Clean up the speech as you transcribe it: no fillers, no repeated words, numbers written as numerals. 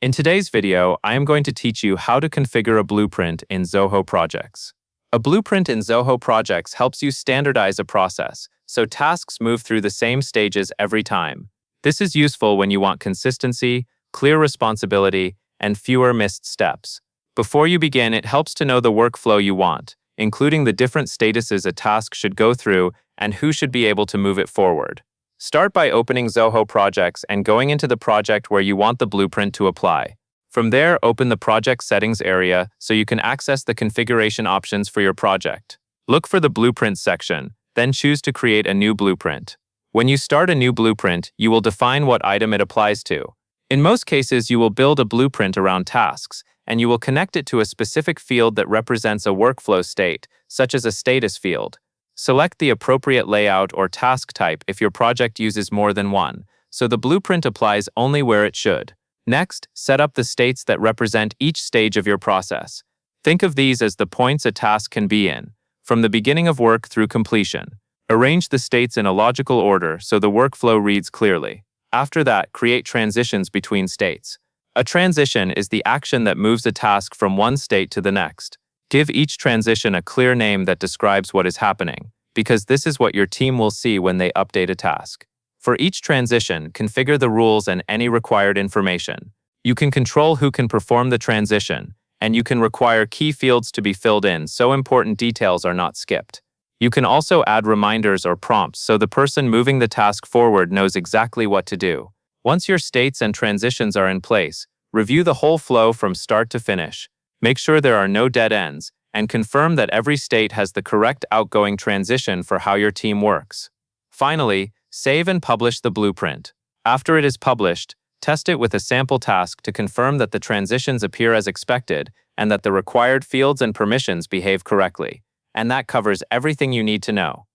In today's video, I am going to teach you how to configure a blueprint in Zoho projects. A blueprint in Zoho projects helps you standardize a process, so tasks move through the same stages every time. This is useful when you want consistency, clear responsibility, and fewer missed steps. Before you begin, it helps to know the workflow you want, including the different statuses a task should go through and who should be able to move it forward. Start by opening Zoho projects and going into the project where you want the blueprint to apply. From there, open the project settings area so you can access the configuration options for your project. Look for the blueprint section, then choose to create a new blueprint. When you start a new blueprint, you will define what item it applies to. In most cases, you will build a blueprint around tasks, and you will connect it to a specific field that represents a workflow state, such as a status field. Select the appropriate layout or task type if your project uses more than one, so the blueprint applies only where it should. Next, set up the states that represent each stage of your process. Think of these as the points a task can be in, from the beginning of work through completion. Arrange the states in a logical order so the workflow reads clearly. After that, create transitions between states. A transition is the action that moves a task from one state to the next. Give each transition a clear name that describes what is happening, because this is what your team will see when they update a task. For each transition, configure the rules and any required information. You can control who can perform the transition, and you can require key fields to be filled in so important details are not skipped. You can also add reminders or prompts so the person moving the task forward knows exactly what to do. Once your states and transitions are in place, review the whole flow from start to finish. Make sure there are no dead ends, and confirm that every state has the correct outgoing transition for how your team works. Finally, save and publish the blueprint. After it is published, test it with a sample task to confirm that the transitions appear as expected and that the required fields and permissions behave correctly. And that covers everything you need to know.